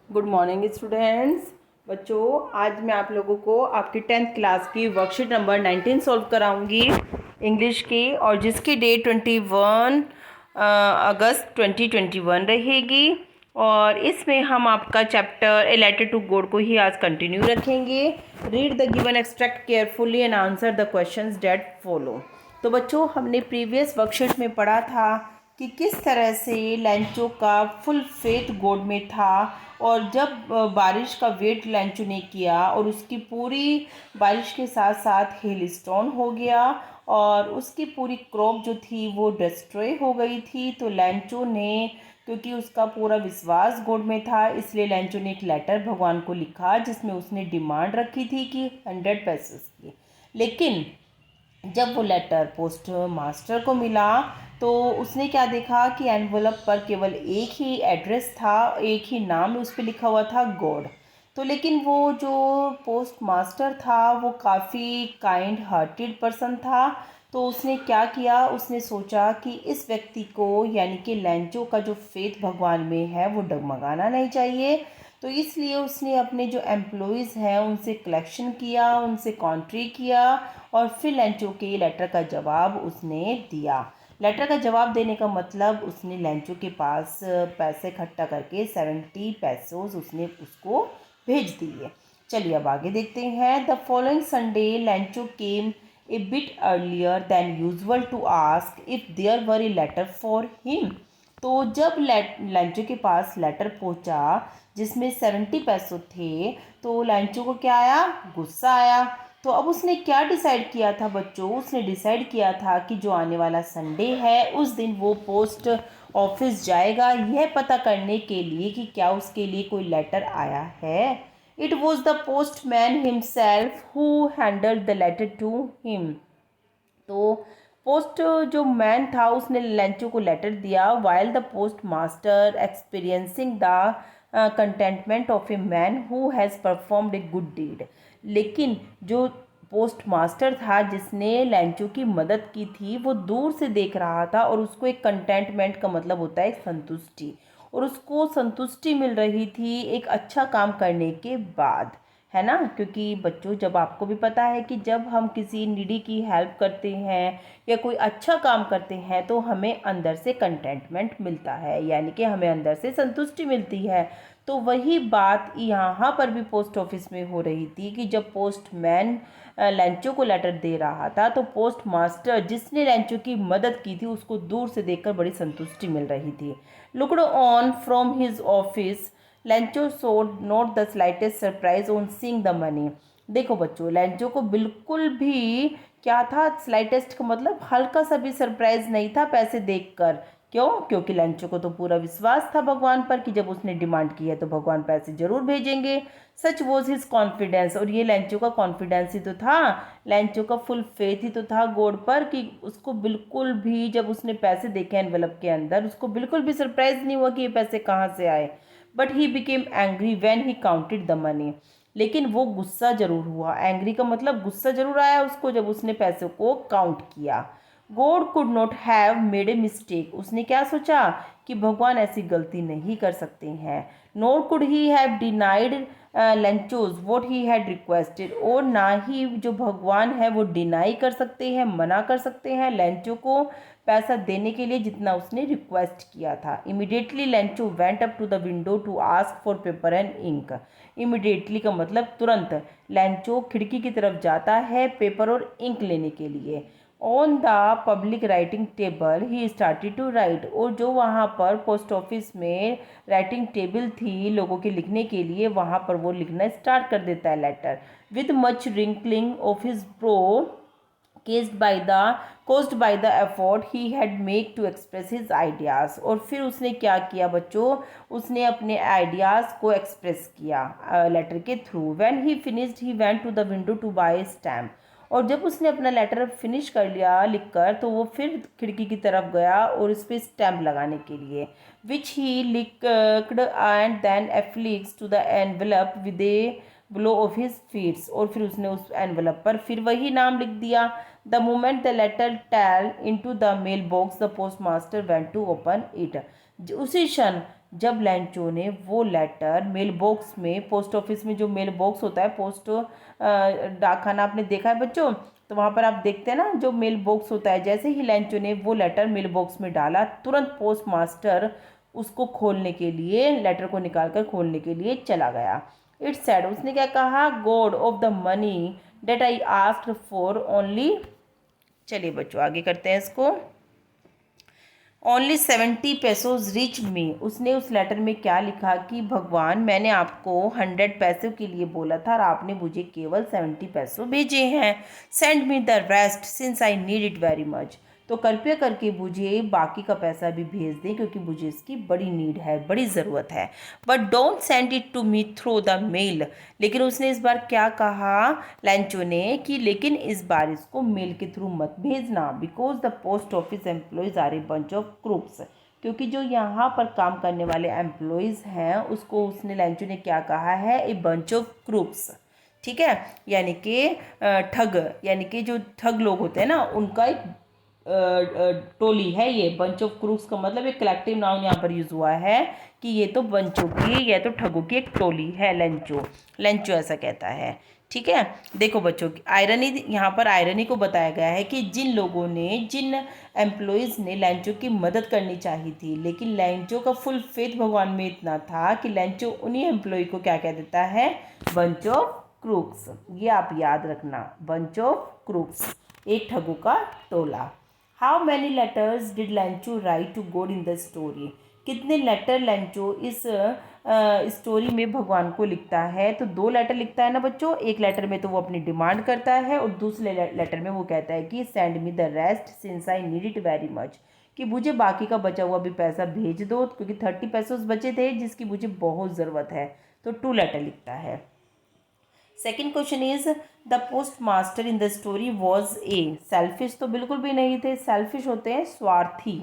Good morning students. बच्चों, आज मैं आप लोगों को आपकी 10th क्लास की वर्कशीट नंबर 19 सॉल्व कराऊंगी इंग्लिश की, और जिसकी डेट 21 अगस्त 2021 रहेगी। और इसमें हम आपका chapter a letter to God को ही आज कंटिन्यू रखेंगे। Read the given extract carefully and answer the questions that follow. तो बच्चों, हमने प्रीवियस वर्कशीट में पढ़ा था कि किस तरह से लैंचो का फुल फेथ गॉड में था, और जब बारिश का वेट लैंचो ने किया और उसकी पूरी बारिश के साथ साथ हेल स्टोन हो गया और उसकी पूरी क्रॉप जो थी वो डिस्ट्रॉय हो गई थी। तो लैंचो ने, क्योंकि उसका पूरा विश्वास गॉड में था, इसलिए लैंचो ने एक लेटर भगवान को लिखा जिसमें उसने डिमांड रखी थी कि 100 पैसेस की। लेकिन जब वो लेटर पोस्ट मास्टर को मिला तो उसने क्या देखा कि एनवलप पर केवल एक ही एड्रेस था, एक ही नाम उस पर लिखा हुआ था, गॉड। तो लेकिन वो जो पोस्ट मास्टर था वो काफ़ी काइंड हार्टेड पर्सन था। तो उसने क्या किया, उसने सोचा कि इस व्यक्ति को, यानी कि लैंचो का जो फेथ भगवान में है, वो डगमगाना नहीं चाहिए। तो इसलिए उसने अपने जो एम्प्लॉयज़ हैं उनसे कलेक्शन किया, उनसे कॉन्ट्री किया, और फिर लैंचो के लेटर का जवाब उसने दिया। लेटर का जवाब देने का मतलब, उसने लैंचो के पास पैसे इकट्ठा करके 70 पैसोज उसने उसको भेज दिए। चलिए अब आगे देखते हैं। The following Sunday Lencho came a bit earlier than usual to ask if there were a letter for him. तो जब लैंचो के पास लेटर पहुंचा जिसमें 70 पैसों थे, तो लैंचो को क्या आया, गुस्सा आया। तो अब उसने क्या डिसाइड किया था बच्चों, उसने डिसाइड किया था कि जो आने वाला संडे है उस दिन वो पोस्ट ऑफिस जाएगा यह पता करने के लिए कि क्या उसके लिए कोई लेटर आया है। It was the postman himself who handed the letter to him. तो पोस्ट जो मैन था उसने लैंचो को लेटर दिया, while the post master experiencing the contentment of a man who has performed a good deed. लेकिन जो post master था जिसने लैंचो की मदद की थी, वो दूर से देख रहा था, और उसको एक कंटेंटमेंट का मतलब होता है एक संतुष्टि, और उसको संतुष्टि मिल रही थी एक अच्छा काम करने के बाद, है ना। क्योंकि बच्चों, जब आपको भी पता है कि जब हम किसी नीडी की हेल्प करते हैं या कोई अच्छा काम करते हैं तो हमें अंदर से कंटेंटमेंट मिलता है, यानी कि हमें अंदर से संतुष्टि मिलती है। तो वही बात यहाँ पर भी पोस्ट ऑफिस में हो रही थी कि जब पोस्टमैन लैंचो को लेटर दे रहा था तो पोस्ट मास्टर जिसने लैंचो की मदद की थी उसको दूर से देखकर बड़ी संतुष्टि मिल रही थी। Looked on from his office, लैंचो showed not the slightest surprise on seeing the money. देखो बच्चों, लैंचो को बिल्कुल भी क्या था, स्लाइटेस्ट का मतलब हल्का सा भी सरप्राइज नहीं था पैसे देखकर। क्यों? क्योंकि लैंचो को तो पूरा विश्वास था भगवान पर कि जब उसने डिमांड की है तो भगवान पैसे जरूर भेजेंगे। सच वॉज हिज कॉन्फिडेंस, और ये लैंचो का कॉन्फिडेंस ही तो था, लैंचो का फुल फेथ ही तो था गॉड पर, कि उसको बिल्कुल भी, जब उसने पैसे देखे एनवेलप के अंदर, उसको बिल्कुल भी सरप्राइज नहीं हुआ कि ये पैसे कहाँ से आए। But he became angry when he counted the money. लेकिन वो गुस्सा जरूर हुआ, एंग्री का मतलब गुस्सा जरूर आया उसको जब उसने पैसों को काउंट किया। God could not have made a mistake, उसने क्या सोचा कि भगवान ऐसी गलती नहीं कर सकते हैं। Nor could he have denied Lencho's what he had requested, और ना ही जो भगवान है वो डिनाई कर सकते हैं, मना कर सकते हैं लैंचो को पैसा देने के लिए जितना उसने रिक्वेस्ट किया था। Immediately Lencho went up to the window to ask for paper and ink. Immediately का मतलब तुरंत, लैंचो खिड़की की तरफ जाता है पेपर और इंक लेने के लिए। On the public writing table he started to write, और जो वहाँ पर पोस्ट ऑफिस में राइटिंग टेबल थी लोगों के लिखने के लिए, वहाँ पर वो लिखना स्टार्ट कर देता है letter. With much wrinkling of his brow caused by the effort he had made to express his ideas। और फिर उसने क्या किया बच्चों, उसने अपने आइडियाज़ को एक्सप्रेस किया लेटर के through. When he finished he went to the window to buy stamp, और जब उसने अपना लेटर फिनिश कर लिया लिखकर तो वो फिर खिड़की की तरफ गया और उस पर स्टैम्प लगाने के लिए। Which he licked and then affixes to the envelope with a blow of his fists, और फिर उसने उस एनवेलप पर फिर वही नाम लिख दिया। The moment the letter fell into the mail box the post master went to open it. उसी क्षण जब लैंचो ने वो लेटर मेल बॉक्स में, पोस्ट ऑफिस में जो मेल बॉक्स होता है, पोस्ट डाकखाना आपने देखा है बच्चों, तो वहाँ पर आप देखते हैं ना जो मेल बॉक्स होता है, जैसे ही लैंचो ने वो लेटर मेल बॉक्स में डाला, तुरंत पोस्ट मास्टर उसको खोलने के लिए, लेटर को निकाल कर खोलने के लिए चला गया। इट सेड, उसने क्या कहा, God of the money that I asked for only, चलिए बच्चों आगे करते हैं इसको, ओनली 70 पेसोज रिच मी। उसने उस लेटर में क्या लिखा कि भगवान, मैंने आपको 100 पैसों के लिए बोला था और आपने मुझे केवल 70 पैसों भेजे हैं। Send me the rest since I need it very much. तो कृपया करके मुझे बाकी का पैसा भी भेज दें क्योंकि मुझे इसकी बड़ी नीड है, बड़ी ज़रूरत है। But don't send it to me through the mail. लेकिन उसने इस बार क्या कहा लैंचो ने कि लेकिन इस बार इसको मेल के थ्रू मत भेजना, because the post office employees are a bunch of crooks. क्योंकि जो यहाँ पर काम करने वाले एम्प्लॉयज़ हैं उसको उसने लैंचो ने क्या कहा है, ए बंच ऑफ क्रूक्स। ठीक है, यानी कि ठग, यानी कि जो ठग लोग होते हैं ना उनका एक टोली है ये। बंच ऑफ क्रूक्स का मतलब एक कलेक्टिव नाउन यहाँ पर यूज़ हुआ है कि ये तो बंचों की, ये तो ठगों की एक टोली है लेंचो, लेंचो ऐसा कहता है। ठीक है, देखो बच्चों आयरनी, यहाँ पर आयरनी को बताया गया है कि जिन लोगों ने, जिन एम्प्लॉयज़ ने लेंचो की मदद करनी चाहिए थी, लेकिन लेंचो का फुल फेथ भगवान में इतना था कि लेंचो उन्हीं एम्प्लॉय को क्या कह देता है, बंच ऑफ क्रूक्स। ये आप याद रखना, बंच ऑफ क्रूक्स, एक ठगों का टोला। How many letters did Lencho write to God in the story. कितने लेटर लैंचो इस स्टोरी में भगवान को लिखता है, तो 2 लेटर लिखता है ना बच्चों। एक लेटर में तो वो अपनी डिमांड करता है और दूसरे लेटर में वो कहता है कि send me the rest since I need it very much, कि मुझे बाकी का बचा हुआ भी पैसा भेज दो क्योंकि 30 पैसे बचे थे जिसकी मुझे बहुत ज़रूरत है। तो 2 लेटर लिखता है। Second question is the post master in the story was a selfish. तो बिल्कुल भी नहीं थे, सेल्फिश होते हैं स्वार्थी,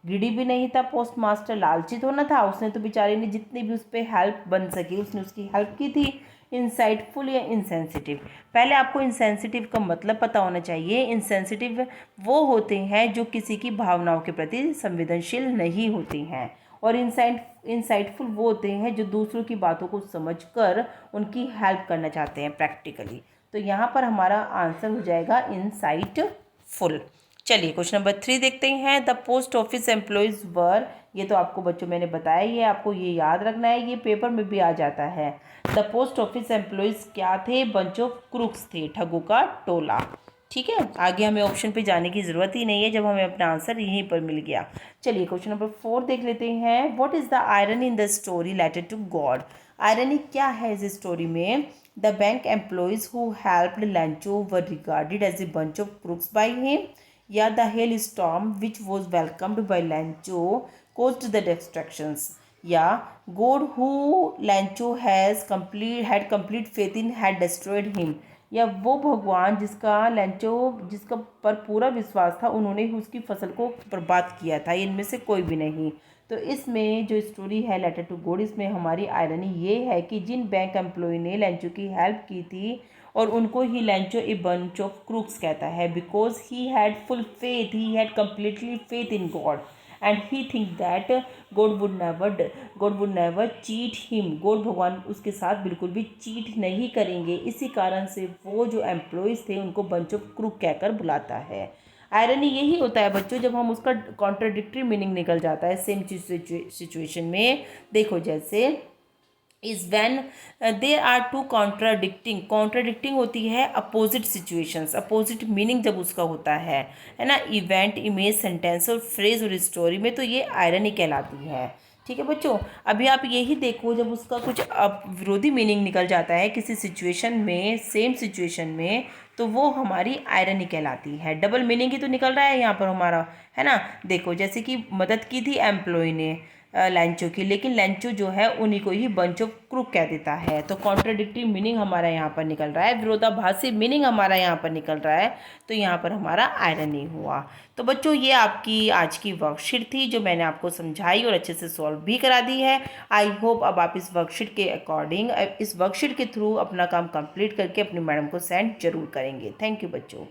ग्रीडी भी नहीं था पोस्ट मास्टर, लालची तो ना था, उसने तो बेचारे ने जितनी भी उस पर हेल्प बन सकी उसने उसकी हेल्प की थी। इंसाइटफुल या इंसेंसिटिव, पहले आपको इंसेंसिटिव का मतलब पता होना चाहिए। इंसेंसिटिव वो होते हैं जो किसी की भावनाओं के प्रति संवेदनशील नहीं होते हैं, और इंसाइटफुल वो होते हैं जो दूसरों की बातों को समझकर उनकी हेल्प करना चाहते हैं प्रैक्टिकली। तो यहाँ पर हमारा आंसर हो जाएगा इंसाइटफुल। चलिए क्वेश्चन नंबर 3 देखते हैं। द पोस्ट ऑफिस एम्प्लॉयज़ वर, ये तो आपको बच्चों मैंने बताया ही है, आपको ये याद रखना है, ये पेपर में भी आ जाता है। द पोस्ट ऑफिस एम्प्लॉयज़ क्या थे, बंच ऑफ क्रूक्स थे, ठगों का टोला। ठीक है, आगे हमें ऑप्शन पे जाने की ज़रूरत ही नहीं है जब हमें अपना आंसर यहीं पर मिल गया। चलिए क्वेश्चन नंबर 4 देख लेते हैं। What is the irony in the story letter to God. Irony क्या है इस स्टोरी में। The bank employees who helped Lencho were regarded as a bunch of crooks by him, या the hail storm which was welcomed by Lencho caused the destructions, या God who Lancho had complete faith in had destroyed him, या वो भगवान जिसका लैंचो, जिसका पर पूरा विश्वास था, उन्होंने ही उसकी फसल को बर्बाद किया था। इनमें से कोई भी नहीं। तो इसमें जो स्टोरी है लेटर टू गॉड, इसमें हमारी आयरनी ये है कि जिन बैंक एम्प्लॉय ने लैंचो की हेल्प की थी और उनको ही Lencho a bunch of crooks कहता है, because he had full faith, he had completely faith in God and he think that God would never cheat him. God भगवान उसके साथ बिल्कुल भी चीट नहीं करेंगे। इसी कारण से वो जो एम्प्लॉयज़ थे उनको बंच ऑफ क्रूक कहकर बुलाता है। आयरनी यही होता है बच्चों जब हम उसका कॉन्ट्राडिक्टरी मीनिंग निकल जाता है सेम सिचुएशन में। देखो जैसे is when there are two contradicting होती है अपोजिट सिचुएशंस, अपोजिट मीनिंग जब उसका होता है ना, इवेंट, इमेज, सेंटेंस और फ्रेज और स्टोरी में, तो ये आयरनी कहलाती है। ठीक है बच्चों, अभी आप यही देखो जब उसका कुछ विरोधी मीनिंग निकल जाता है किसी सिचुएशन में, सेम सिचुएशन में, तो वो हमारी आयरनी कहलाती है। डबल मीनिंग ही तो निकल रहा है यहाँ पर हमारा, है ना। देखो जैसे कि मदद की थी एम्प्लॉय ने लैंचो की, लेकिन लैंचो जो है उन्हीं को ही बंच ऑफ क्रूक कह देता है। तो कॉन्ट्राडिक्टिव मीनिंग हमारा यहाँ पर निकल रहा है, विरोधाभासी मीनिंग हमारा यहाँ पर निकल रहा है, तो यहाँ पर हमारा आयरनी हुआ। तो बच्चों ये आपकी आज की वर्कशीट थी जो मैंने आपको समझाई और अच्छे से सॉल्व भी करा दी है। आई होप अब आप इस वर्कशीट के अकॉर्डिंग, इस वर्कशीट के थ्रू अपना काम कंप्लीट करके अपनी मैडम को सेंड जरूर करेंगे। थैंक यू बच्चों।